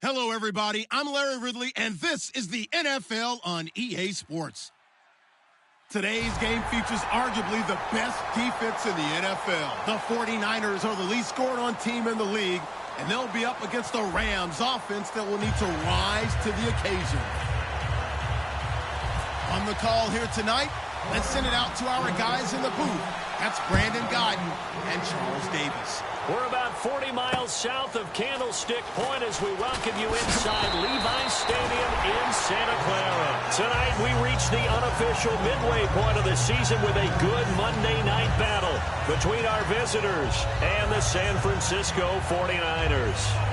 Hello, everybody. I'm Larry Ridley, and this is the NFL on EA Sports. Today's game features arguably the best defense in the NFL. The 49ers are the least scored on team in the league, and they'll be up against the Rams offense that will need to rise to the occasion. On the call here tonight, let's send it out to our guys in the booth. That's Brandon Guyton and Charles Davis. We're about 40 miles south of Candlestick Point as we welcome you inside Levi's Stadium in Santa Clara. Tonight we reach the unofficial midway point of the season with a good Monday night battle between our visitors and the San Francisco 49ers.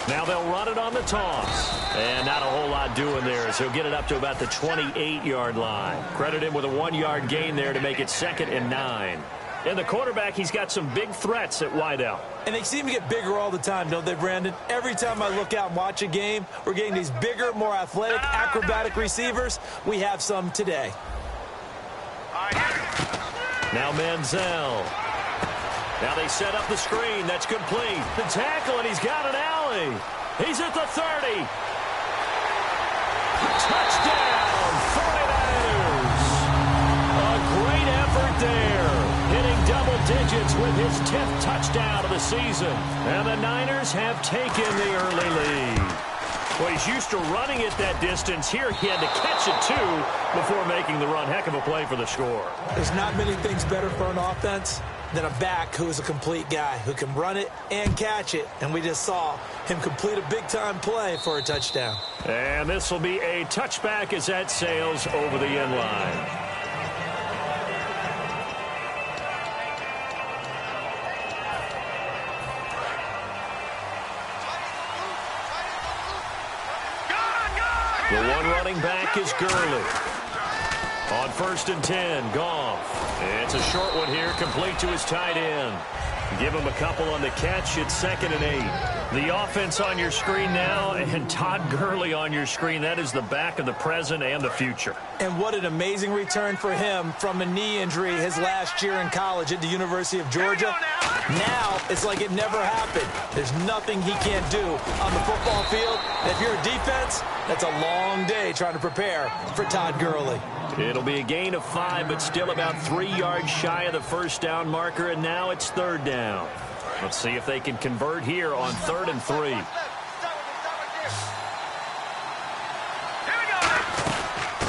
Now they'll run it on the toss. And not a whole lot doing there as he'll get it up to about the 28-yard line. Credit him with a 1-yard gain there to make it 2nd and 9. And the quarterback, he's got some big threats at wideout. And they seem to get bigger all the time, don't they, Brandon? Every time I look out and watch a game, we're getting these bigger, more athletic, acrobatic receivers. We have some today. Now Manziel. Now they set up the screen. That's complete. The tackle, and he's got an alley. He's at the 30. Touchdown, 49ers. A great effort there. Hitting double digits with his 10th touchdown of the season. And the Niners have taken the early lead. Well, he's used to running it that distance. Here he had to catch it, too, before making the run. Heck of a play for the score. There's not many things better for an offense than a back who is a complete guy who can run it and catch it. And we just saw him complete a big-time play for a touchdown. And this will be a touchback as that sails over the end line. The one running back is Gurley. On 1st and 10, Goff. It's a short one here, complete to his tight end. Give him a couple on the catch. It's 2nd and 8. The offense on your screen now, and Todd Gurley on your screen. That is the back of the present and the future. And what an amazing return for him from a knee injury his last year in college at the University of Georgia. Now it's like it never happened. There's nothing he can't do on the football field. And if you're a defense, that's a long day trying to prepare for Todd Gurley. It'll be a gain of 5, but still about 3 yards shy of the first down marker, and now it's 3rd down. Let's see if they can convert here on 3rd and 3.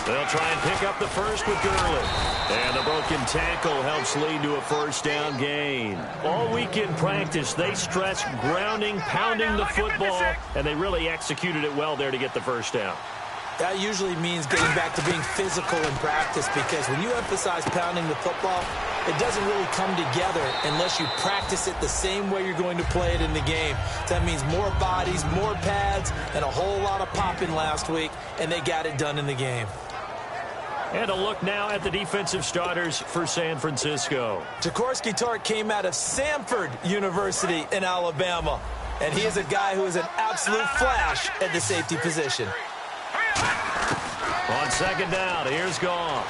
They'll try and pick up the first with Gurley. And the broken tackle helps lead to a 1st down gain. All week in practice, they stress grounding, pounding the football, and they really executed it well there to get the 1st down. That usually means getting back to being physical in practice, because when you emphasize pounding the football, it doesn't really come together unless you practice it the same way you're going to play it in the game. That means more bodies, more pads, and a whole lot of popping last week, and they got it done in the game. And a look now at the defensive starters for San Francisco. Jaworski Tartt came out of Samford University in Alabama, and he is a guy who is an absolute flash at the safety position. On 2nd down, here's Goff.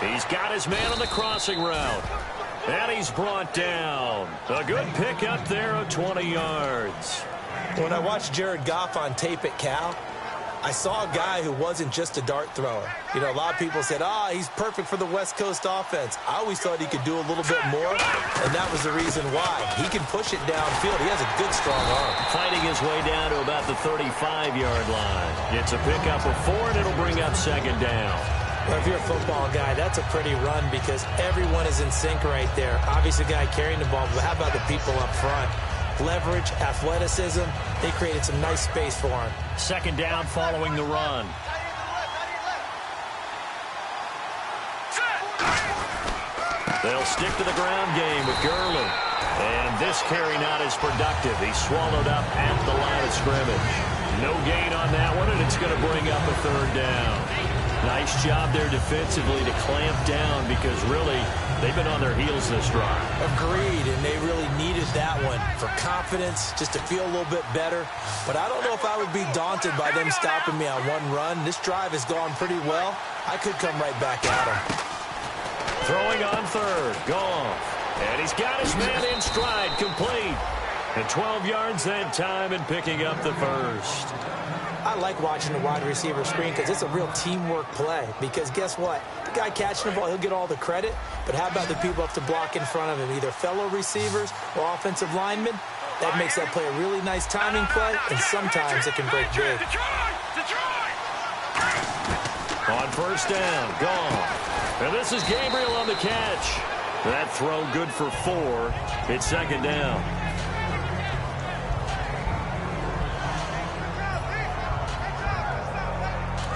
He's got his man on the crossing route. And he's brought down. A good pickup there of 20 yards. When I watched Jared Goff on tape at Cal, I saw a guy who wasn't just a dart thrower. You know, a lot of people said, he's perfect for the West Coast offense. I always thought he could do a little bit more, and that was the reason why. He can push it downfield. He has a good, strong arm. Fighting his way down to about the 35-yard line. It's a pickup of 4, and it'll bring up 2nd down. Well, if you're a football guy, that's a pretty run because everyone is in sync right there. Obviously, the guy carrying the ball, but how about the people up front? Leverage, athleticism, they created some nice space for him. 2nd down following the run. They'll stick to the ground game with Gurley. And this carry not as productive. He's swallowed up at the line of scrimmage. No gain on that one, and it's going to bring up a 3rd down. Nice job there defensively to clamp down because really they've been on their heels this drive. Agreed, and they really needed that one for confidence, just to feel a little bit better. But I don't know if I would be daunted by them stopping me on one run. This drive has gone pretty well. I could come right back at them. Throwing on third, Goff. And he's got his man in stride, complete. And 12 yards that time and picking up the first. I like watching the wide receiver screen because it's a real teamwork play. Because guess what? The guy catching the ball, he'll get all the credit. But how about the people up to block in front of him, either fellow receivers or offensive linemen? That makes that play a really nice timing play, and sometimes it can break big. On first down, Goff. And this is Gabriel on the catch. That throw good for 4. It's second down.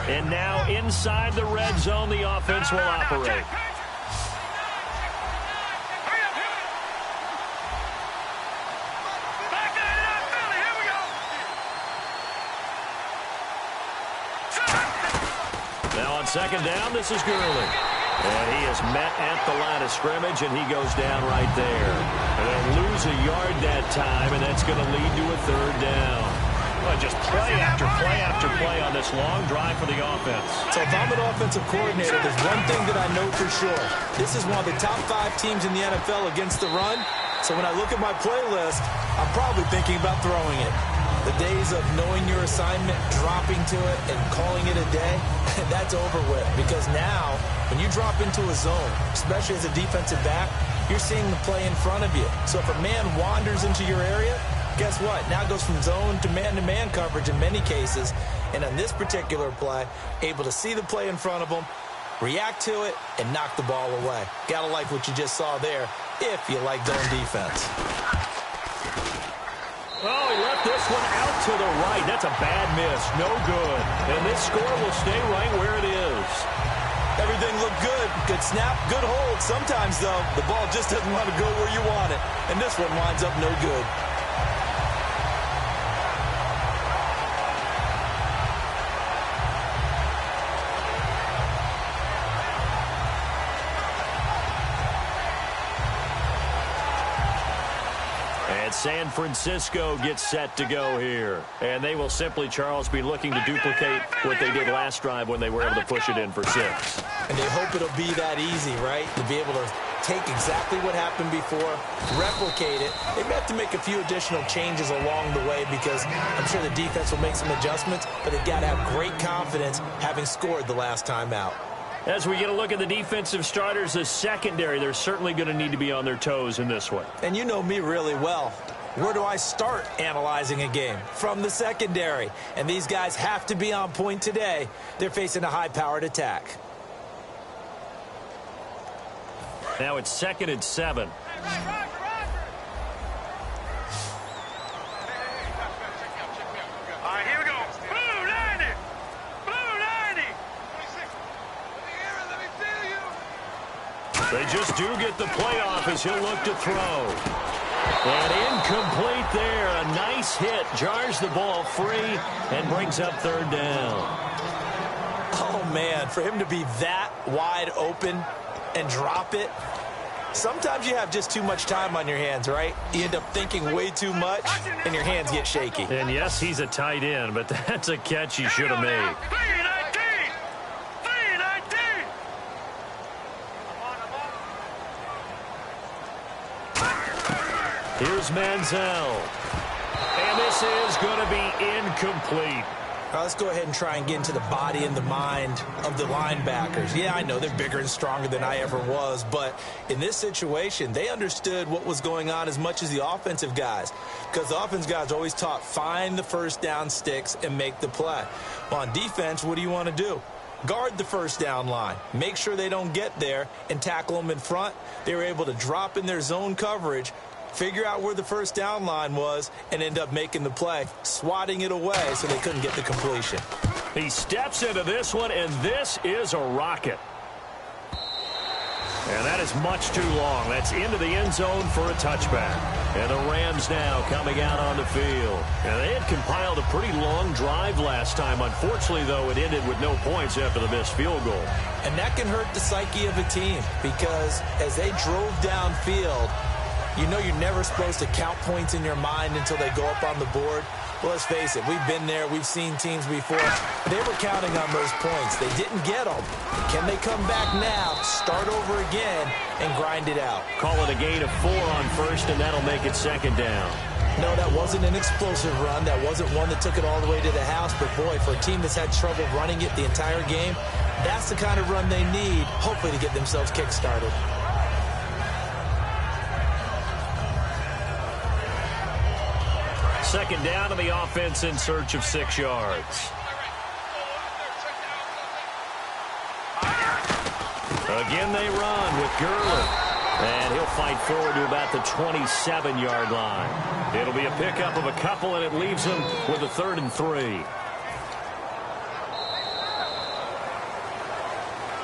And now inside the red zone, the offense will operate. Now on second down, this is Gurley. And he is met at the line of scrimmage, and he goes down right there. And they'll lose a yard that time, and that's going to lead to a third down. Just play after play after play on this long drive for the offense. So if I'm an offensive coordinator, there's one thing that I know for sure. This is one of the top 5 teams in the NFL against the run. So when I look at my playlist, I'm probably thinking about throwing it. The days of knowing your assignment, dropping to it, and calling it a day, that's over with. Because now, when you drop into a zone, especially as a defensive back, you're seeing the play in front of you. So if a man wanders into your area, guess what? Now it goes from zone to man coverage in many cases. And on this particular play, able to see the play in front of him, react to it, and knock the ball away. Gotta like what you just saw there, if you like zone defense. Oh, he left this one out to the right. That's a bad miss. No good. And this score will stay right where it is. Everything looked good. Good snap, good hold. Sometimes, though, the ball just doesn't want to go where you want it. And this one winds up no good. San Francisco gets set to go here. And they will simply, Charles, be looking to duplicate what they did last drive when they were able to push it in for 6. And they hope it'll be that easy, right? To be able to take exactly what happened before, replicate it. They may have to make a few additional changes along the way because I'm sure the defense will make some adjustments, but they've got to have great confidence having scored the last time out. As we get a look at the defensive starters, the secondary, they're certainly going to need to be on their toes in this one. And you know me really well. Where do I start analyzing a game? From the secondary. And these guys have to be on point today. They're facing a high-powered attack. Now it's 2nd and 7. They just do get the playoff as he'll look to throw. And incomplete there. A nice hit. Jars the ball free and brings up third down. Oh, man. For him to be that wide open and drop it. Sometimes you have just too much time on your hands, right? You end up thinking way too much, and your hands get shaky. And, yes, he's a tight end, but that's a catch he should have made. Here's Manziel. And this is going to be incomplete. Let's go ahead and try and get into the body and the mind of the linebackers. Yeah, I know they're bigger and stronger than I ever was, but in this situation, they understood what was going on as much as the offensive guys, because the offensive guys are always taught, find the first down sticks and make the play. Well, on defense, what do you want to do? Guard the first down line. Make sure they don't get there and tackle them in front. They were able to drop in their zone coverage, figure out where the first down line was, and end up making the play, swatting it away so they couldn't get the completion. He steps into this one, and this is a rocket. And that is much too long. That's into the end zone for a touchback. And the Rams now coming out on the field. And they had compiled a pretty long drive last time. Unfortunately, though, it ended with no points after the missed field goal. And that can hurt the psyche of a team because as they drove downfield, you know you're never supposed to count points in your mind until they go up on the board. Well, let's face it, we've been there, we've seen teams before. They were counting on those points. They didn't get them. Can they come back now, start over again, and grind it out? Call it a gain of 4 on first, and that'll make it second down. No, that wasn't an explosive run. That wasn't one that took it all the way to the house. But, boy, for a team that's had trouble running it the entire game, that's the kind of run they need, hopefully, to get themselves kick-started. Second down, and the offense in search of 6 yards. Again they run with Gurley. And he'll fight forward to about the 27-yard line. It'll be a pickup of a couple, and it leaves him with a 3rd and 3.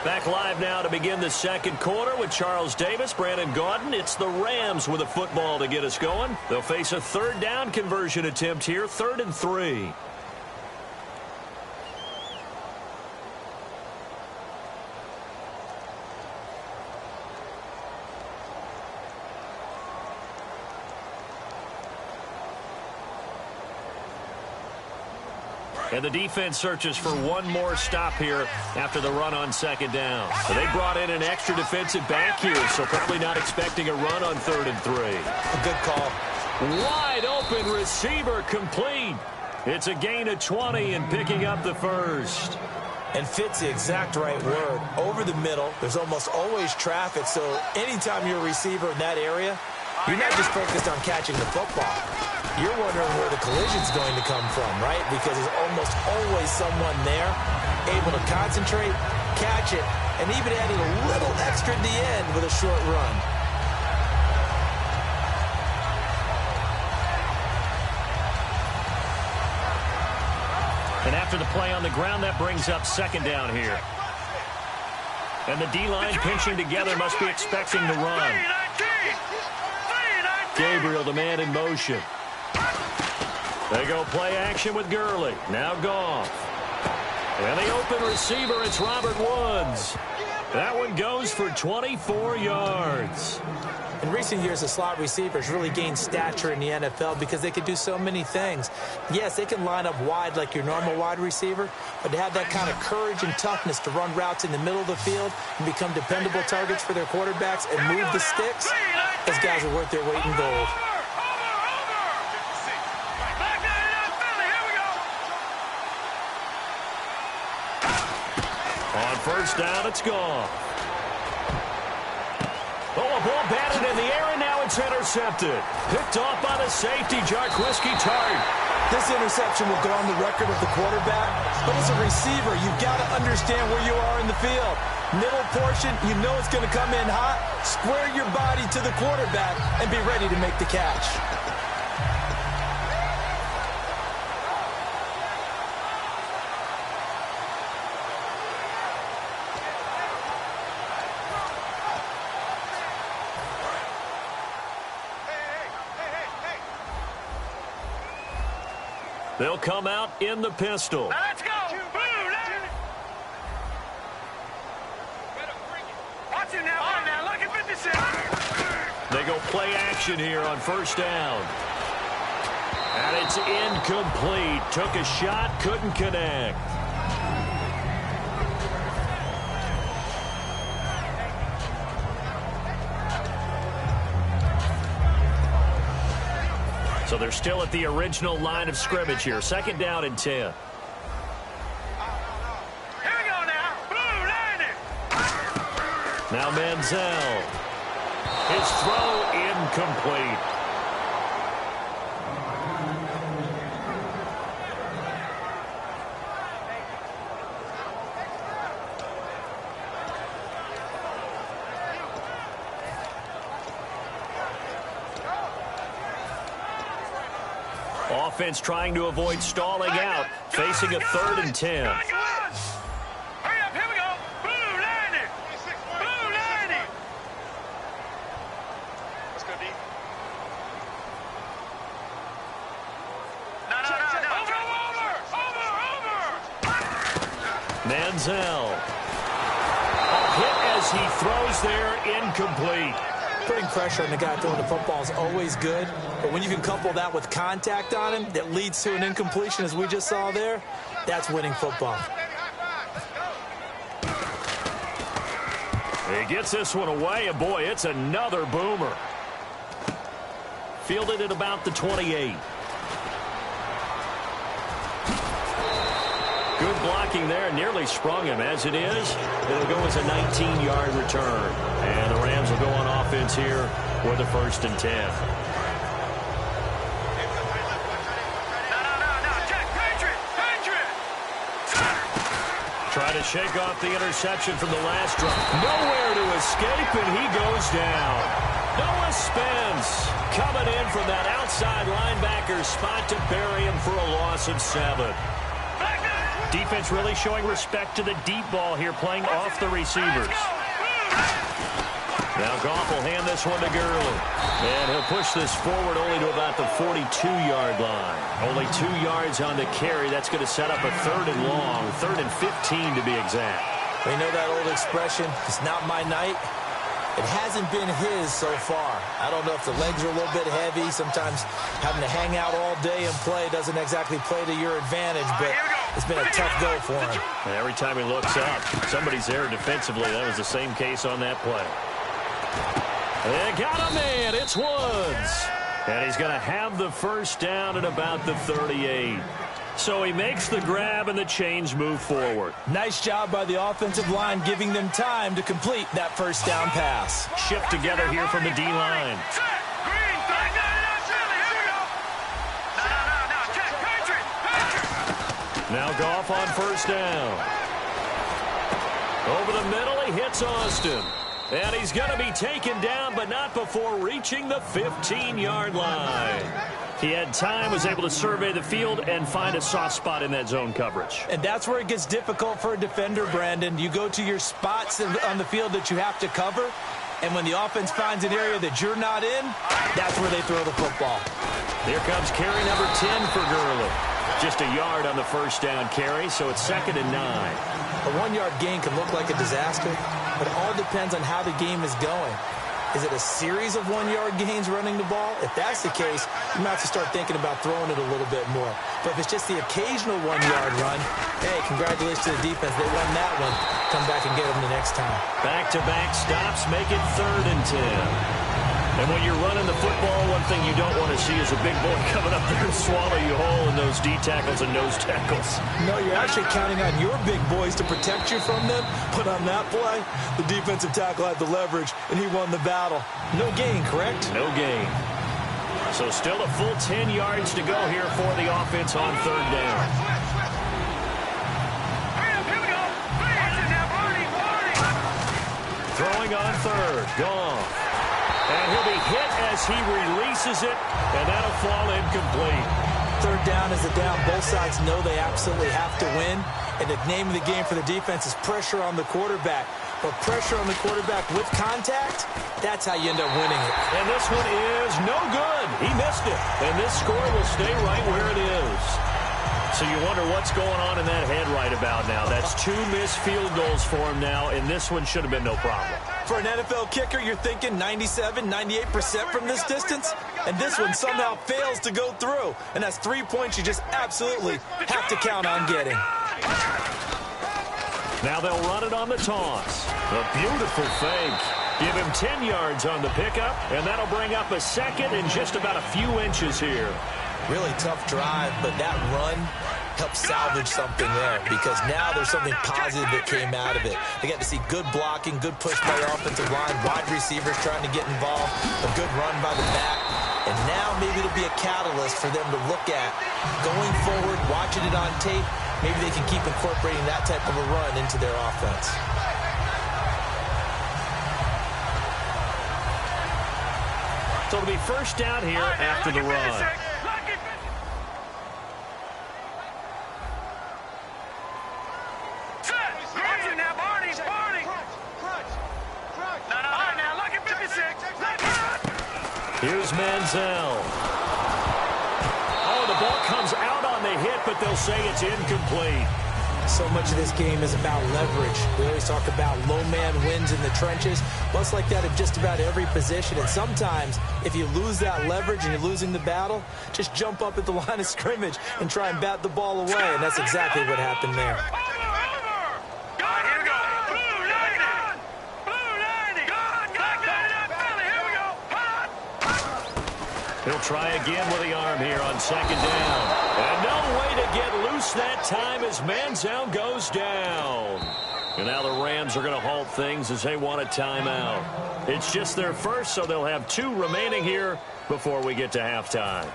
Back live now to begin the second quarter with Charles Davis, Brandon Gaudin. It's the Rams with a football to get us going. They'll face a 3rd down conversion attempt here, 3rd and 3. And the defense searches for one more stop here after the run on second down. So they brought in an extra defensive back here, so probably not expecting a run on 3rd and 3. A good call. Wide open receiver complete. It's a gain of 20 and picking up the first. And fits the exact right word. Over the middle, there's almost always traffic, so anytime you're a receiver in that area, you're not just focused on catching the football. You're wondering where the collision's going to come from, right? Because there's almost always someone there able to concentrate, catch it, and even added a little extra at the end with a short run. And after the play on the ground, that brings up second down here. And the D-line pinching together must be expecting the run. Gabriel, the man in motion. They go play action with Gurley. Now Goff. And the open receiver, it's Robert Woods. That one goes for 24 yards. In recent years, the slot receivers really gained stature in the NFL because they could do so many things. Yes, they can line up wide like your normal wide receiver, but to have that kind of courage and toughness to run routes in the middle of the field and become dependable targets for their quarterbacks and move the sticks, those guys are worth their weight in gold. On first down, it's gone. Oh, a ball batted in the air, and now it's intercepted. Picked off by the safety, Jarquiski Tart. This interception will go on the record of the quarterback, but as a receiver, you've got to understand where you are in the field. Middle portion, you know it's going to come in hot. Square your body to the quarterback and be ready to make the catch. They'll come out in the pistol. Now let's go. Watch it now. Oh, now look at 56. They go play action here on first down. And it's incomplete. Took a shot, couldn't connect. So they're still at the original line of scrimmage here. Second down and 10. Here we go now. Blue landing. Now Manziel. His throw incomplete. Offense trying to avoid stalling out, facing a 3rd and 10. Hurry up, here we go. Blue landing. Blue landing. Manziel. A hit as he throws there, incomplete. Putting pressure on the guy throwing the football is always good, but when you can couple that with contact on him that leads to an incompletion, as we just saw there, that's winning football. He gets this one away, and boy, it's another boomer. Fielded at about the 28. Good blocking there, nearly sprung him. As it is, it'll go as a 19-yard return. And the Rams will go on offense here with a 1st and 10. Try to shake off the interception from the last drive. Nowhere to escape, and he goes down. Noah Spence coming in from that outside linebacker spot to bury him for a loss of 7. Defense really showing respect to the deep ball here, playing off the receivers. Now Goff will hand this one to Gurley. And he'll push this forward only to about the 42-yard line. Only 2 yards on the carry. That's going to set up a 3rd and long, 3rd and 15 to be exact. We know that old expression, it's not my night. It hasn't been his so far. I don't know if the legs are a little bit heavy. Sometimes having to hang out all day and play doesn't exactly play to your advantage, but it's been a tough go for him. And every time he looks up, somebody's there defensively. That was the same case on that play. They got a man. It's Woods. And he's going to have the 1st down at about the 38. So he makes the grab and the chains move forward. Nice job by the offensive line giving them time to complete that 1st down pass. Shift together here from the D-line. Now Goff on 1st down. Over the middle, he hits Austin. And he's going to be taken down, but not before reaching the 15-yard line. He had time, was able to survey the field and find a soft spot in that zone coverage. And that's where it gets difficult for a defender, Brandon. You go to your spots on the field that you have to cover, and when the offense finds an area that you're not in, that's where they throw the football. Here comes carry number 10 for Gurley. Just a yard on the 1st down carry, so it's 2nd and 9. A 1-yard gain can look like a disaster, but it all depends on how the game is going. Is it a series of 1-yard gains running the ball? If that's the case, you might have to start thinking about throwing it a little bit more. But if it's just the occasional 1-yard run, hey, congratulations to the defense. They won that one. Come back and get them the next time. Back-to-back stops make it 3rd and 10. And when you're running the football, one thing you don't want to see is a big boy coming up there and swallow you whole in those D tackles and nose tackles. No, you're actually counting on your big boys to protect you from them. But on that play, the defensive tackle had the leverage, and he won the battle. No gain, correct? No gain. So still a full 10 yards to go here for the offense on 3rd down. Throwing on 3rd. Goff. And he'll be hit as he releases it, and that'll fall incomplete. 3rd down is a down. Both sides know they absolutely have to win. And the name of the game for the defense is pressure on the quarterback. But pressure on the quarterback with contact, that's how you end up winning it. And this one is no good. He missed it. And this score will stay right where it is. So you wonder what's going on in that head right about now. That's 2 missed field goals for him now, and this one should have been no problem. For an NFL kicker, you're thinking 97, 98% from this distance, and this one somehow fails to go through. And that's 3 points you just absolutely have to count on getting. Now they'll run it on the toss. A beautiful fake. Give him 10 yards on the pickup, and that'll bring up a 2nd and just about a few inches here. Really tough drive, but that run helped salvage something there because now there's something positive that came out of it. They got to see good blocking, good push by the offensive line, wide receivers trying to get involved, a good run by the back, and now maybe it'll be a catalyst for them to look at going forward, watching it on tape. Maybe they can keep incorporating that type of a run into their offense. So it'll be 1st down here after the run. Here's Manziel. Oh, the ball comes out on the hit, but they'll say it's incomplete. So much of this game is about leverage. We always talk about low man wins in the trenches. Well, it's like that in just about every position. And sometimes, if you lose that leverage and you're losing the battle, just jump up at the line of scrimmage and try and bat the ball away. And that's exactly what happened there. He'll try again with the arm here on second down. And no way to get loose that time as Manziel goes down. And now the Rams are going to halt things as they want a timeout. It's just their first, so they'll have 2 remaining here before we get to halftime.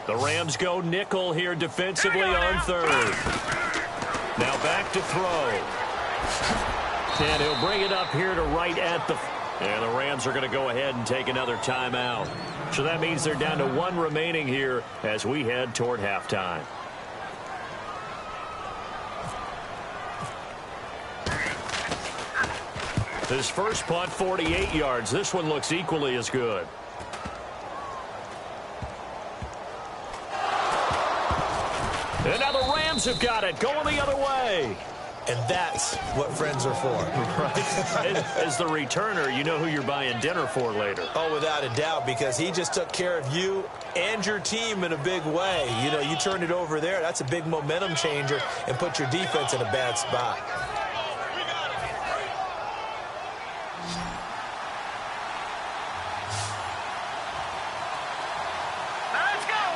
The Rams go nickel here defensively on third. Now back to throw. And he'll bring it up here to right at the... And the Rams are going to go ahead and take another timeout. So that means they're down to 1 remaining here as we head toward halftime. His first punt, 48 yards. This one looks equally as good. And now the Rams have got it, going the other way. And that's what friends are for. Right. As the returner, you know who you're buying dinner for later. Oh, without a doubt, because he just took care of you and your team in a big way. You know, you turned it over there. That's a big momentum changer and put your defense in a bad spot.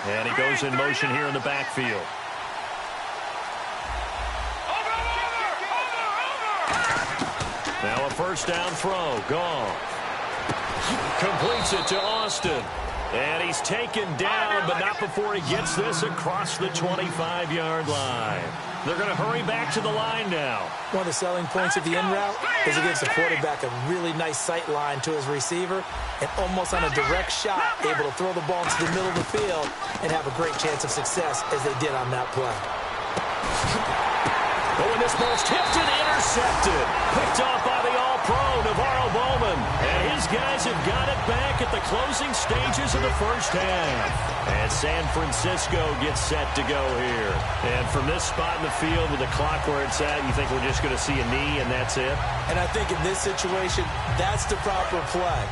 And he goes in motion here in the backfield. Now a first down throw. Gone. Completes it to Austin. And he's taken down, but not before he gets this across the 25-yard line. They're going to hurry back to the line now. One of the selling points of the in route is it gives the quarterback a really nice sight line to his receiver and almost on a direct shot able to throw the ball into the middle of the field and have a great chance of success as they did on that play. Oh, and this ball's tipped and intercepted. Picked off by the All-Pro, Navarro Bowman. And his guys have got it back at the closing stages of the first half. And San Francisco gets set to go here. And from this spot in the field with the clock where it's at, you think we're just going to see a knee and that's it? And I think in this situation, that's the proper play.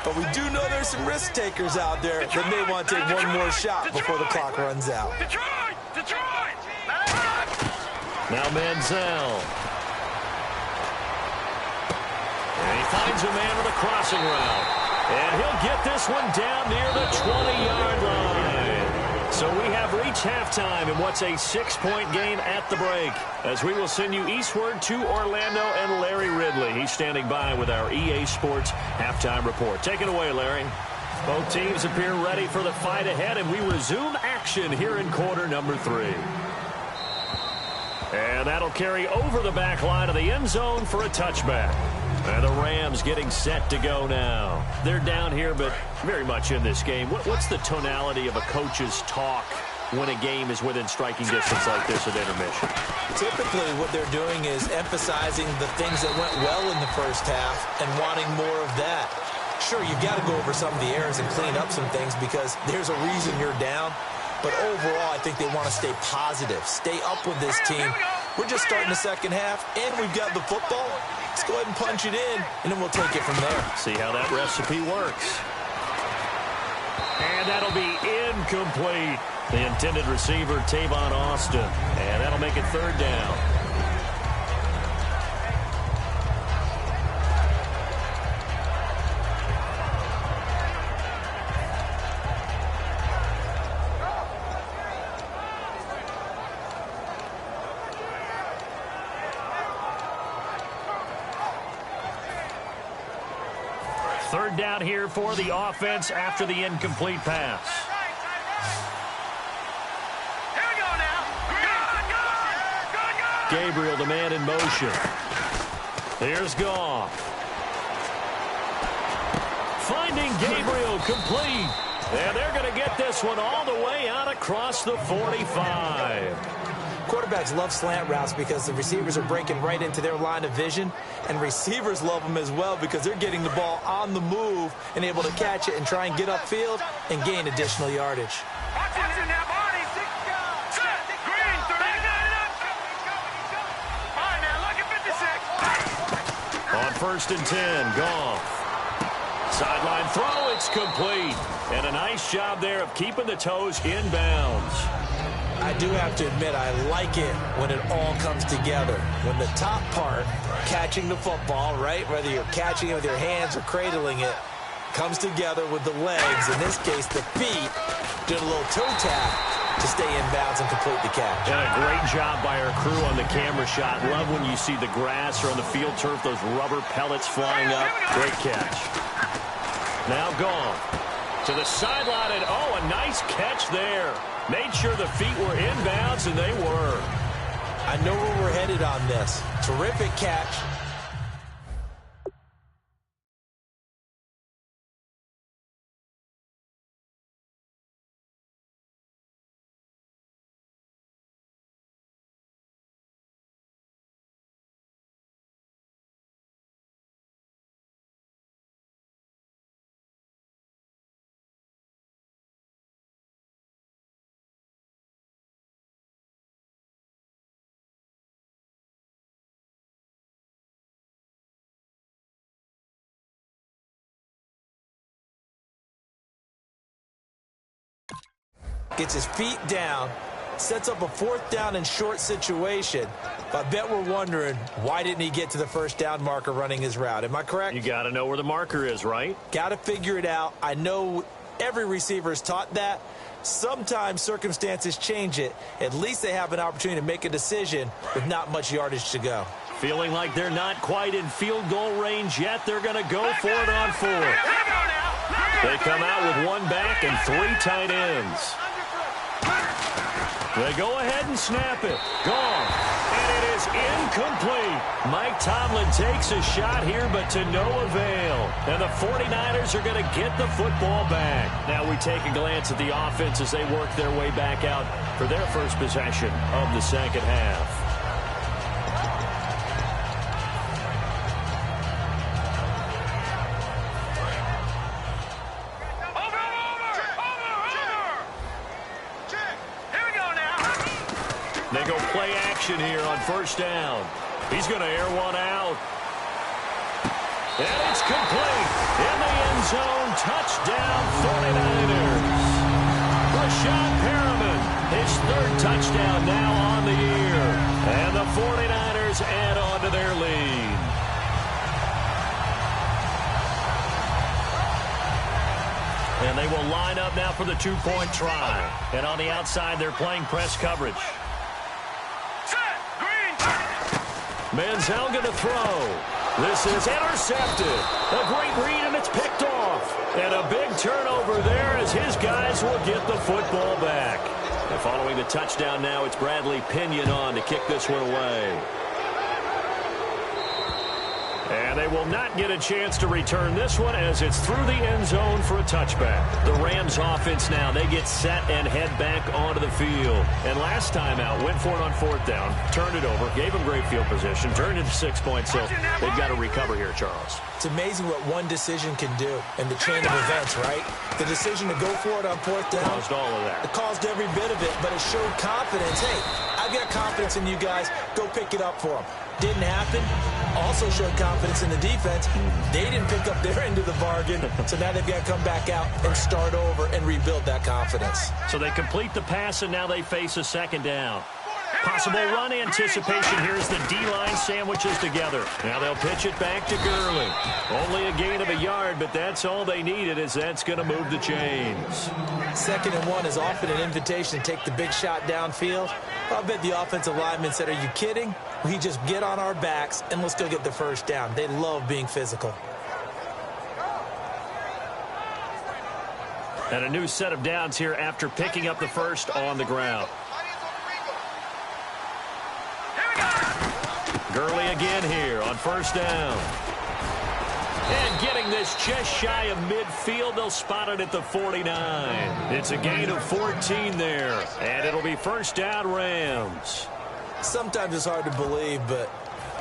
But we do know there's some risk takers out there that may want to take one more shot before the clock runs out. Detroit! Now Manziel. And he finds a man with a crossing route. And he'll get this one down near the 20-yard line. So we have reached halftime in what's a 6-point game at the break. As we will send you eastward to Orlando and Larry Ridley. He's standing by with our EA Sports halftime report. Take it away, Larry. Both teams appear ready for the fight ahead, and we resume action here in quarter number 3. And that'll carry over the back line of the end zone for a touchback. And the Rams getting set to go now. They're down here, but very much in this game. What's the tonality of a coach's talk when a game is within striking distance like this at intermission? Typically, what they're doing is emphasizing the things that went well in the first half and wanting more of that. Sure, you've got to go over some of the errors and clean up some things because there's a reason you're down. But overall, I think they want to stay positive, stay up with this team. We're just starting the second half, and we've got the football. Let's go ahead and punch it in, and then we'll take it from there. See how that recipe works. And that'll be incomplete. The intended receiver, Tavon Austin. And that'll make it third down. Third down here for the offense after the incomplete pass. Here we go now. Gabriel, the man in motion. Here's Goff. Finding Gabriel complete. And they're going to get this one all the way out across the 45. Quarterbacks love slant routes because the receivers are breaking right into their line of vision, and receivers love them as well because they're getting the ball on the move and able to catch it and try and get upfield and gain additional yardage. On 1st and 10, Goff. Sideline throw, it's complete. And a nice job there of keeping the toes inbounds. I do have to admit, I like it when it all comes together. When the top part, catching the football, right, whether you're catching it with your hands or cradling it, comes together with the legs, in this case the feet, did a little toe tap to stay inbounds and complete the catch. And a great job by our crew on the camera shot. Love when you see the grass or on the field turf, those rubber pellets flying up. Great catch. Now Goff to the sideline, and oh, a nice catch there. Made sure the feet were inbounds, and they were. I know where we're headed on this. Terrific catch. Gets his feet down, sets up a 4th down and short situation. I bet we're wondering, why didn't he get to the 1st down marker running his route? Am I correct? You got to know where the marker is, right? Got to figure it out. I know every receiver is taught that. Sometimes circumstances change it. At least they have an opportunity to make a decision with not much yardage to go. Feeling like they're not quite in field goal range yet. They're going to go for it on 4th. They come out with 1 back and 3 tight ends. They go ahead and snap it. Gone. And it is incomplete. Mike Tomlin takes a shot here, but to no avail. And the 49ers are going to get the football back. Now we take a glance at the offense as they work their way back out for their first possession of the second half. They go play action here on 1st down. He's going to air one out. And it's complete. In the end zone, touchdown 49ers. Rashad Perriman, his 3rd touchdown now on the year. And the 49ers add on to their lead. And they will line up now for the 2-point try. And on the outside, they're playing press coverage. Manziel going to throw. This is intercepted. A great read, and it's picked off. And a big turnover there as his guys will get the football back. And following the touchdown now, it's Bradley Pinion on to kick this one away. And they will not get a chance to return this one as it's through the end zone for a touchback. The Rams offense now, they get set and head back onto the field. And last time out, went for it on 4th down, turned it over, gave them great field position, turned it to 6 points, so they've got to recover here, Charles. It's amazing what one decision can do in the chain of events, right? The decision to go for it on 4th down. Caused all of that. It caused every bit of it, but it showed confidence. Hey, I've got confidence in you guys. Go pick it up for them. Didn't happen. Also showed confidence in the defense. They didn't pick up their end of the bargain, so now they've got to come back out and start over and rebuild that confidence. So they complete the pass, and now they face a 2nd down. Possible run anticipation here as the D-line sandwiches together. Now they'll pitch it back to Gurley. Only a gain of a yard, but that's all they needed, as that's going to move the chains. 2nd and 1 is often an invitation to take the big shot downfield. I bet the offensive lineman said, are you kidding? We just get on our backs and let's go get the 1st down. They love being physical. And a new set of downs here after picking up the 1st on the ground. Gurley again here on 1st down. And getting this just shy of midfield, they'll spot it at the 49. It's a gain of 14 there, and it'll be 1st down Rams. Sometimes it's hard to believe, but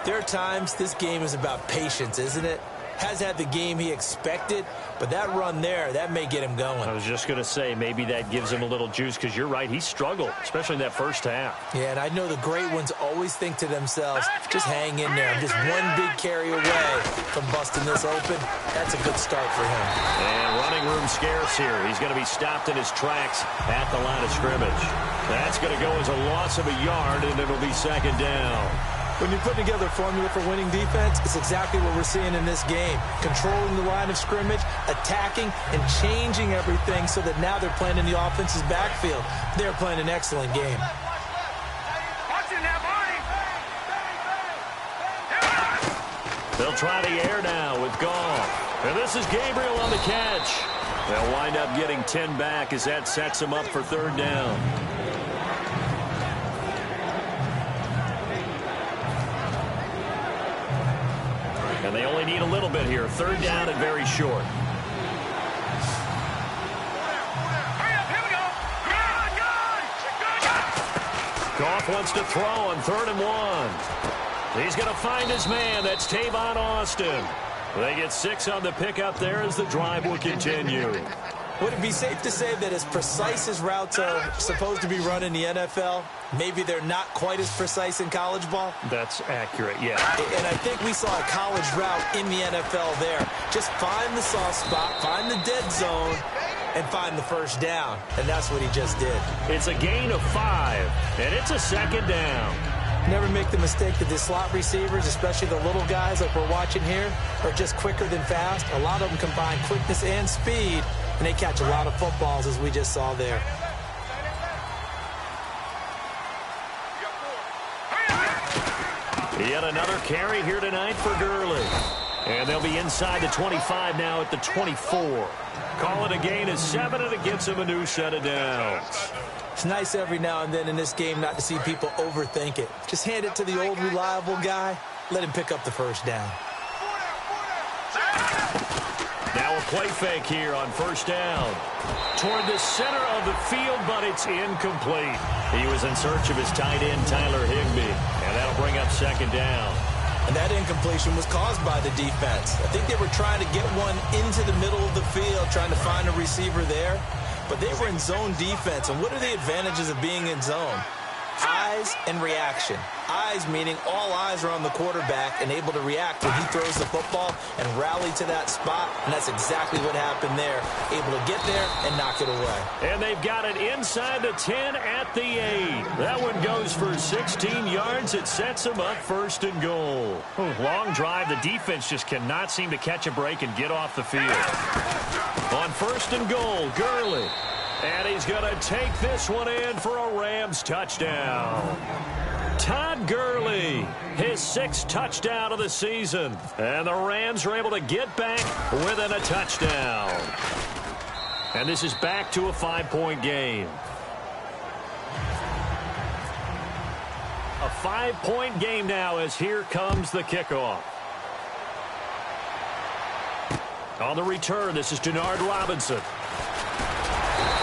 there are times this game is about patience, isn't it? Has had the game he expected, but that run there, that may get him going. I was just going to say, maybe that gives him a little juice, because you're right, he struggled, especially in that first half. Yeah, and I know the great ones always think to themselves, just hang in there. I'm just one big carry away from busting this open. That's a good start for him. And running room scarce here. He's going to be stopped in his tracks at the line of scrimmage. That's going to go as a loss of a yard, and it'll be second down. When you put together a formula for winning defense, it's exactly what we're seeing in this game. Controlling the line of scrimmage, attacking, and changing everything so that now they're playing in the offense's backfield. They're playing an excellent game. They'll try the air now with Goff. And this is Gabriel on the catch. They'll wind up getting 10 back as that sets them up for third down. And they only need a little bit here. Third down and very short. Goff wants to throw on 3rd and 1. He's going to find his man. That's Tavon Austin. They get 6 on the pickup there as the drive will continue. Would it be safe to say that as precise as routes are supposed to be run in the NFL, maybe they're not quite as precise in college ball? That's accurate, yeah. And I think we saw a college route in the NFL there. Just find the soft spot, find the dead zone, and find the first down. And that's what he just did. It's a gain of 5, and it's a second down. Never make the mistake that the slot receivers, especially the little guys like we're watching here, are just quicker than fast. A lot of them combine quickness and speed, and they catch a lot of footballs, as we just saw there. Yet another carry here tonight for Gurley. And they'll be inside the 25 now at the 24. Call it a gain of 7, and it gives them a new set of downs. It's nice every now and then in this game not to see people overthink it. Just hand it to the old reliable guy. Let him pick up the first down. Now a play fake here on first down. Toward the center of the field, but it's incomplete. He was in search of his tight end, Tyler Higbee. And that'll bring up second down. And that incompletion was caused by the defense. I think they were trying to get one into the middle of the field, trying to find a receiver there. But they were in zone defense. And what are the advantages of being in zone? Eyes and reaction. Eyes meaning all eyes are on the quarterback and able to react when he throws the football and rally to that spot. And that's exactly what happened there. Able to get there and knock it away. And they've got it inside the 10 at the 8. That one goes for 16 yards. It sets them up 1st and goal. Long drive. The defense just cannot seem to catch a break and get off the field. On 1st and goal, Gurley. And he's going to take this one in for a Rams touchdown. Todd Gurley, his 6th touchdown of the season. And the Rams are able to get back within a touchdown. And this is back to a 5-point game. A 5-point game now as here comes the kickoff. On the return, this is Denard Robinson.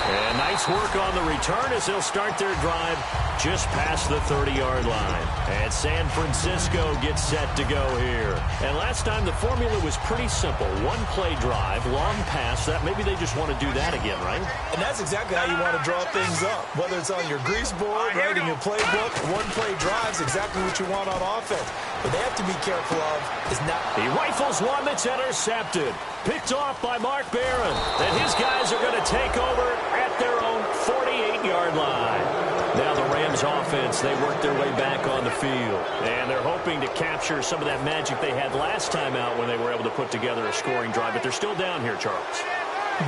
And nice work on the return as they'll start their drive just past the 30-yard line. And San Francisco gets set to go here. And last time the formula was pretty simple. One-play drive, long pass. That maybe they just want to do that again, right? And that's exactly how you want to draw things up. Whether it's on your grease board, right, in your playbook, one-play drive's exactly what you want on offense. What they have to be careful of is not... He rifles one that's intercepted. Picked off by Mark Barron. And his guys are going to take over at their own 48-yard line. Now the Rams offense, they work their way back on the field. And they're hoping to capture some of that magic they had last time out when they were able to put together a scoring drive. But they're still down here, Charles.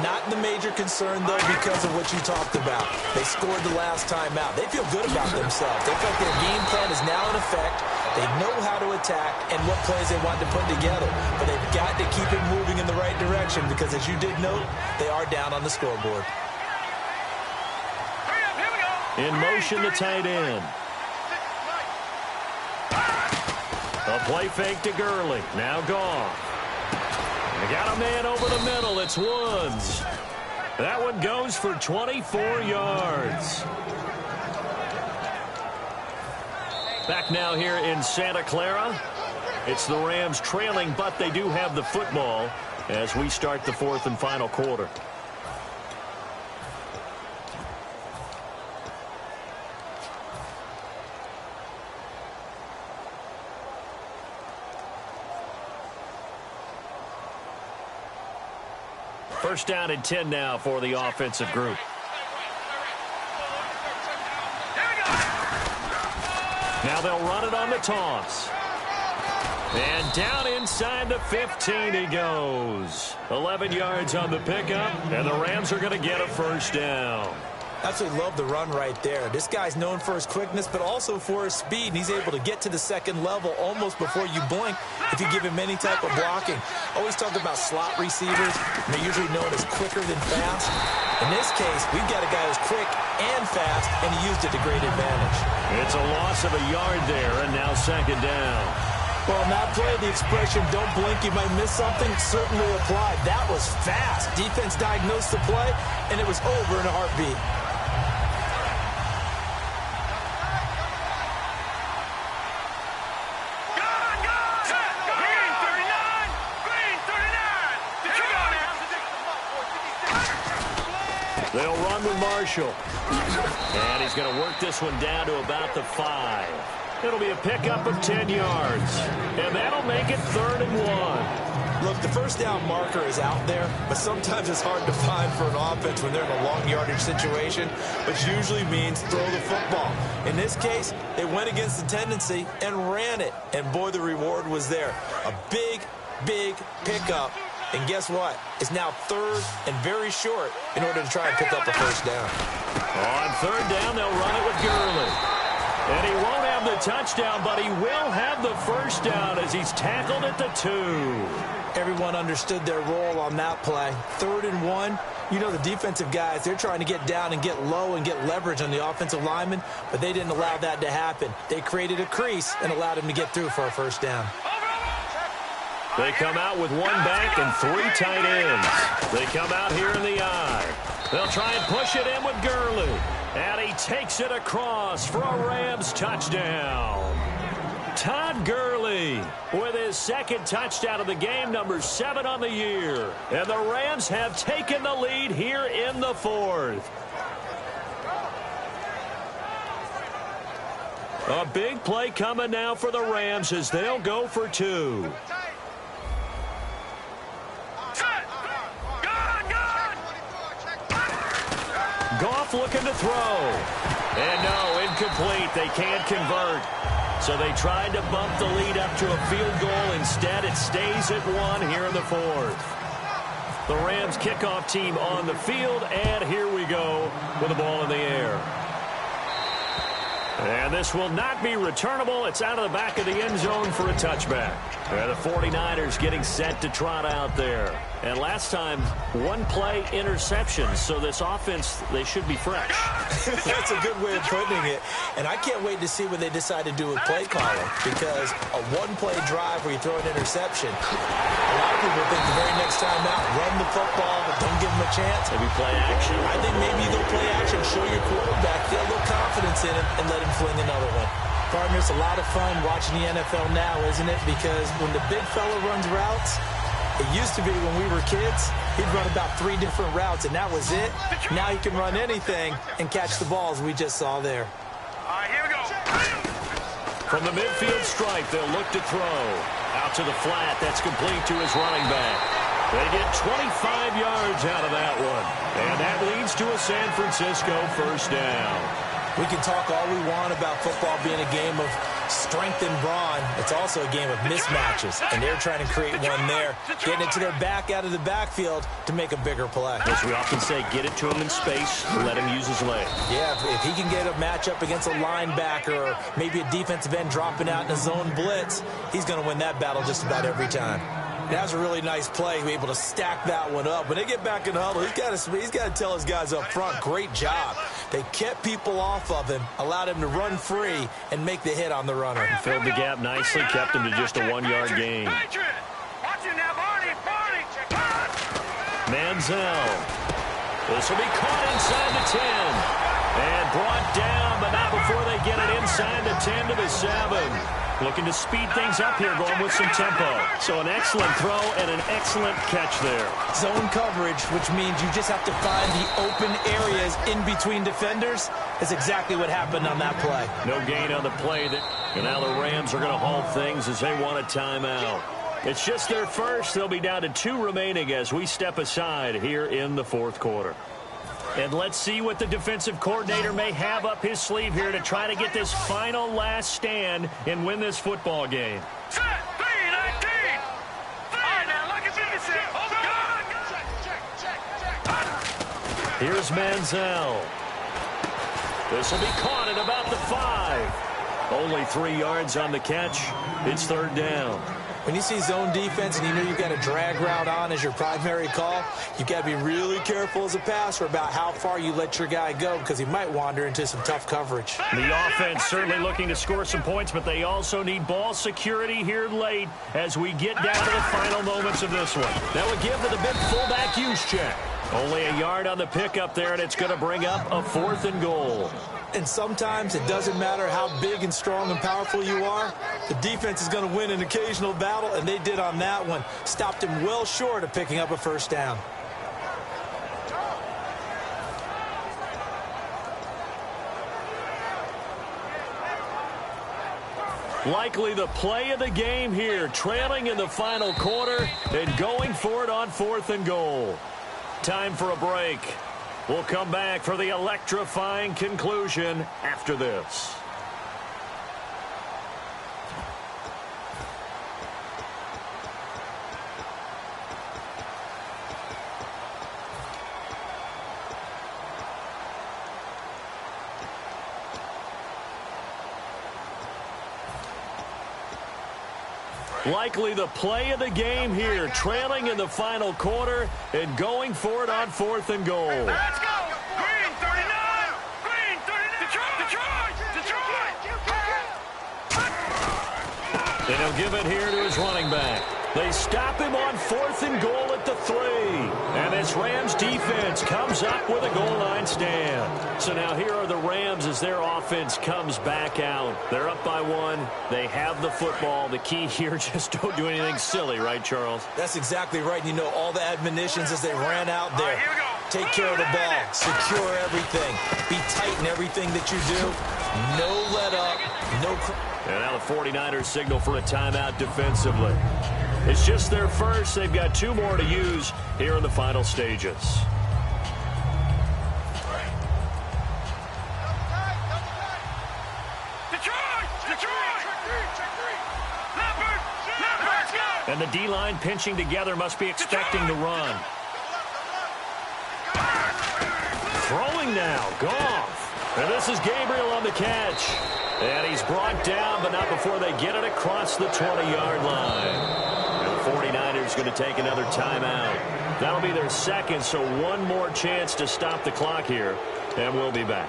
Not the major concern, though, because of what you talked about. They scored the last time out. They feel good about themselves. They feel like their game plan is now in effect. They know how to attack and what plays they want to put together. But they've got to keep it moving in the right direction because, as you did note, they are down on the scoreboard. In motion, the tight end. A play fake to Gurley. Now Goff. They got a man over the middle. It's Woods. That one goes for 24 yards. Back now here in Santa Clara. It's the Rams trailing, but they do have the football as we start the fourth and final quarter. First down and 10 now for the offensive group. Now they'll run it on the toss. And down inside the 15 he goes. 11 yards on the pickup, and the Rams are going to get a first down. Absolutely love the run right there. This guy's known for his quickness, but also for his speed. And he's able to get to the second level almost before you blink if you give him any type of blocking. Always talk about slot receivers. They're usually known as quicker than fast. In this case, we've got a guy who's quick and fast, and he used it to great advantage. It's a loss of a yard there, and now second down. Well, in that play, the expression, don't blink, you might miss something, certainly applied. That was fast. Defense diagnosed the play, and it was over in a heartbeat. They'll run with Marshall. And he's going to work this one down to about the 5. It'll be a pickup of 10 yards. And that'll make it 3rd and 1. Look, the first down marker is out there, but sometimes it's hard to find for an offense when they're in a long yardage situation, which usually means throw the football. In this case, they went against the tendency and ran it. And boy, the reward was there. A big, big pickup. And guess what? It's now 3rd and very short in order to try and pick up the first down. On 3rd down, they'll run it with Gurley. And he won't have the touchdown, but he will have the first down as he's tackled at the 2. Everyone understood their role on that play. 3rd and 1. You know the defensive guys, they're trying to get down and get low and get leverage on the offensive lineman, but they didn't allow that to happen. They created a crease and allowed him to get through for a first down. They come out with 1 back and 3 tight ends. They come out here in the I. They'll try and push it in with Gurley. And he takes it across for a Rams touchdown. Todd Gurley with his 2nd touchdown of the game, number 7 on the year. And the Rams have taken the lead here in the 4th. A big play coming now for the Rams as they'll go for 2. Goff looking to throw. And no, incomplete. They can't convert. So they tried to bump the lead up to a field goal. Instead, it stays at 1 here in the 4th. The Rams kickoff team on the field, and here we go with the ball in the air. And this will not be returnable. It's out of the back of the end zone for a touchback. And the 49ers getting set to trot out there. And last time, 1 play interception. So this offense, they should be fresh. That's a good way of putting it. And I can't wait to see what they decide to do with play calling. Because a 1-play drive where you throw an interception, a lot of people think the very next time out, run the football, but don't give them a chance. Maybe play action. I think maybe you go play action, show your quarterback, get a little confidence in him, and let him fling another one. Partner, it's a lot of fun watching the NFL now, isn't it? Because when the big fella runs routes, it used to be when we were kids, he'd run about 3 different routes, and that was it. Now he can run anything and catch the balls we just saw there. All right, here we go. From the midfield stripe, they'll look to throw. Out to the flat, that's complete to his running back. They get 25 yards out of that one. And that leads to a San Francisco first down. We can talk all we want about football being a game of strength and brawn. It's also a game of mismatches, and they're trying to create one there, getting it to their back out of the backfield to make a bigger play. As we often say, get it to him in space, let him use his leg. Yeah, if he can get a matchup against a linebacker or maybe a defensive end dropping out in a zone blitz, he's going to win that battle just about every time. That was a really nice play. He was able to stack that one up. When they get back in the huddle, he's got to tell his guys up front, great job. They kept people off of him, allowed him to run free, and make the hit on the runner. He filled the gap nicely, kept him to just a 1-yard gain. Manziel. This will be caught inside the 10. And brought down, but not before they get it inside the 10 to the 7. Looking to speed things up here, going with some tempo. So an excellent throw and an excellent catch there. Zone coverage, which means you just have to find the open areas in between defenders, is exactly what happened on that play. No gain on the play. And now the Rams are going to halt things as they want a timeout. It's just their first. They'll be down to 2 remaining as we step aside here in the fourth quarter. And let's see what the defensive coordinator may have up his sleeve here to try to get this final last stand and win this football game. Set, 3-19. Here's Manziel. This will be caught at about the 5. Only 3 yards on the catch. It's third down. When you see zone defense and you know you've got a drag route on as your primary call, you've got to be really careful as a passer about how far you let your guy go because he might wander into some tough coverage. The offense certainly looking to score some points, but they also need ball security here late as we get down to the final moments of this one. That would give to the big fullback use check. Only a yard on the pickup there, and it's going to bring up a 4th and goal. And sometimes it doesn't matter how big and strong and powerful you are. The defense is going to win an occasional battle, and they did on that one. Stopped him well short of picking up a first down. Likely the play of the game here, trailing in the final quarter and going for it on 4th and goal. Time for a break. We'll come back for the electrifying conclusion after this. Likely the play of the game here, trailing in the final quarter and going for it on 4th and goal. Let's go. Green 39. Green 39. Detroit. And he'll give it here to his running back. They stop him on 4th and goal at the 3. And this Rams defense comes up with a goal line stand. So now here are the Rams as their offense comes back out. They're up by 1. They have the football. The key here, just don't do anything silly, right, Charles? That's exactly right. You know, all the admonitions as they ran out there. All right, here we go. Take care of the ball. Secure everything. Be tight in everything that you do. No let up. No. And now the 49ers signal for a timeout defensively. It's just their first. They've got 2 more to use here in the final stages. And the D-line pinching together must be expecting to run. Throwing now, Goff. And this is Gabriel on the catch. And he's brought down, but not before they get it across the 20-yard line. And the 49ers going to take another timeout. That'll be their second, so 1 more chance to stop the clock here. And we'll be back.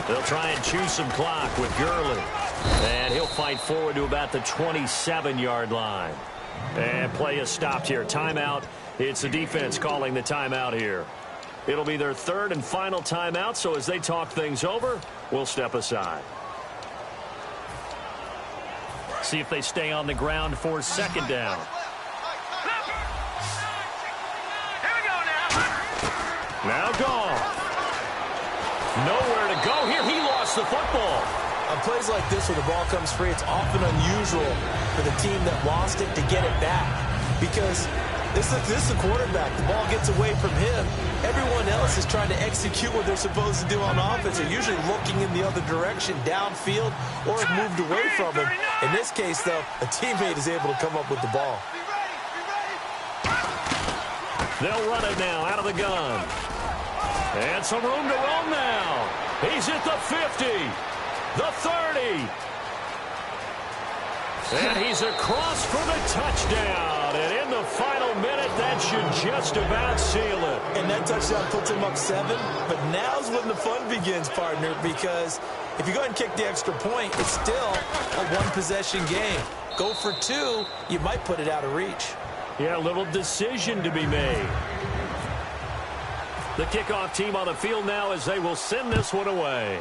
They'll try and chew some clock with Gurley. And he'll fight forward to about the 27-yard line. And play is stopped here. Timeout. It's the defense calling the timeout here. It'll be their 3rd and final timeout, so as they talk things over, we'll step aside. See if they stay on the ground for 2nd down. Here we go now. Now Goff. Nowhere to go here. He lost the football. On plays like this where the ball comes free, it's often unusual for the team that lost it to get it back. Because this is the quarterback. The ball gets away from him. Everyone else is trying to execute what they're supposed to do on offense. They're usually looking in the other direction, downfield, or have moved away from him. In this case, though, a teammate is able to come up with the ball. They'll run it now out of the gun. And some room to roam now. He's at the 50, the 30. And he's across for the touchdown. And in the final minute, that should just about seal it. And that touchdown puts him up 7. But now's when the fun begins, partner, because if you go ahead and kick the extra point, it's still a 1-possession game. Go for two, you might put it out of reach. Yeah, a little decision to be made. The kickoff team on the field now as they will send this one away.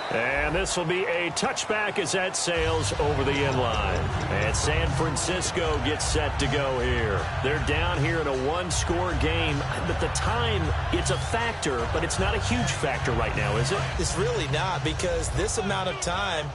And this will be a touchback as that sails over the end line. And San Francisco gets set to go here. They're down here in a one-score game. But the time, it's a factor, but it's not a huge factor right now, is it? It's really not, because this amount of time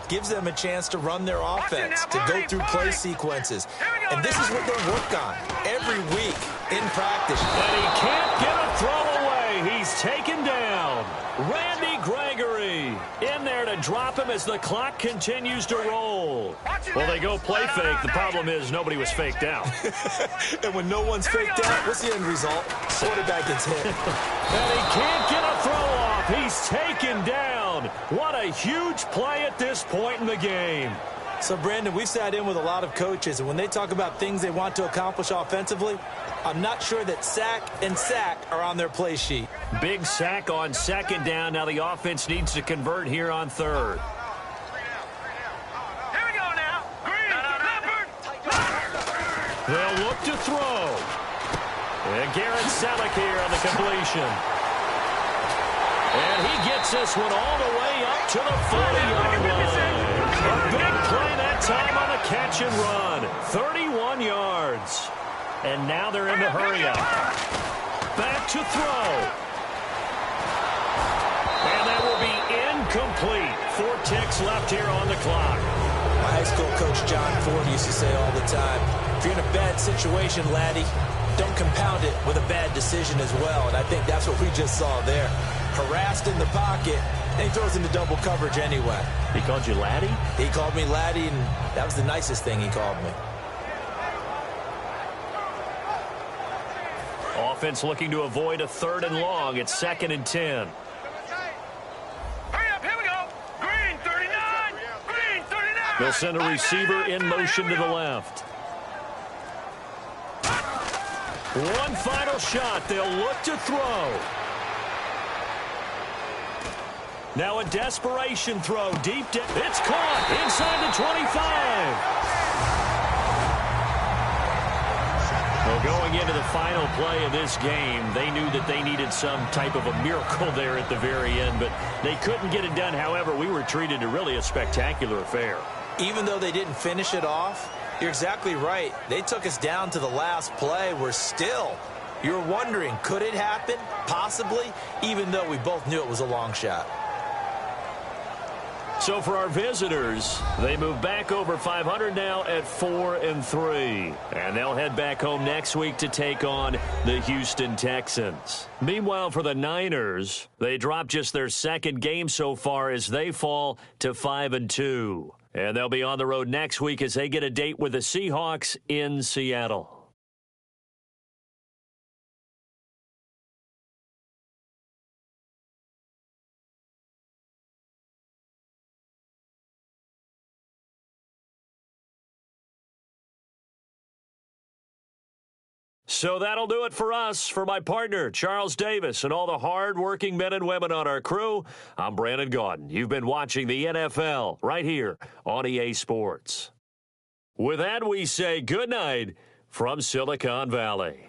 gives them a chance to run their offense, to go through play sequences. And this is what they work on every week in practice. And he can't get a throw away. He's taken down. Randy Gregory in there to drop him as the clock continues to roll. Well, they go play fake. The problem is nobody was faked out. And when no one's faked out, what's the end result? Quarterback gets hit. And he can't get a throw off. He's taken down. What a huge play at this point in the game. So, Brandon, we've sat in with a lot of coaches, and when they talk about things they want to accomplish offensively, I'm not sure that sack and sack are on their play sheet. Big sack on second down. Now the offense needs to convert here on third. Here we go now. Green, They'll look to throw. And Garrett Selleck here on the completion. And he gets this one all the way up to the 40-yard line. A big play that time on the catch and run. 31 yards. And now they're in the hurry up. Back to throw. And that will be incomplete. 4 ticks left here on the clock. My high school coach, John Ford, used to say all the time, if you're in a bad situation, laddie, don't compound it with a bad decision as well. And I think that's what we just saw there. Harassed in the pocket, and he throws into double coverage anyway. He called you laddie? He called me laddie, and that was the nicest thing he called me. Offense looking to avoid a 3rd and long. It's 2nd and 10. hurry up, here we go. Green, 39. Green, 39. They'll send a receiver in motion to the left. One final shot. They'll look to throw. Now a desperation throw deep down. It's caught inside the 25. Well, going into the final play of this game, they knew that they needed some type of a miracle there at the very end, but they couldn't get it done. However, we were treated to really a spectacular affair. Even though they didn't finish it off, you're exactly right. They took us down to the last play. We're still, you're wondering, could it happen? Possibly, even though we both knew it was a long shot. So for our visitors, they move back over 500 now at 4-3. And they'll head back home next week to take on the Houston Texans. Meanwhile, for the Niners, they drop just their 2nd game so far as they fall to 5-2. And they'll be on the road next week as they get a date with the Seahawks in Seattle. So that'll do it for us. For my partner, Charles Davis, and all the hard-working men and women on our crew, I'm Brandon Gaudin. You've been watching the NFL right here on EA Sports. With that, we say good night from Silicon Valley.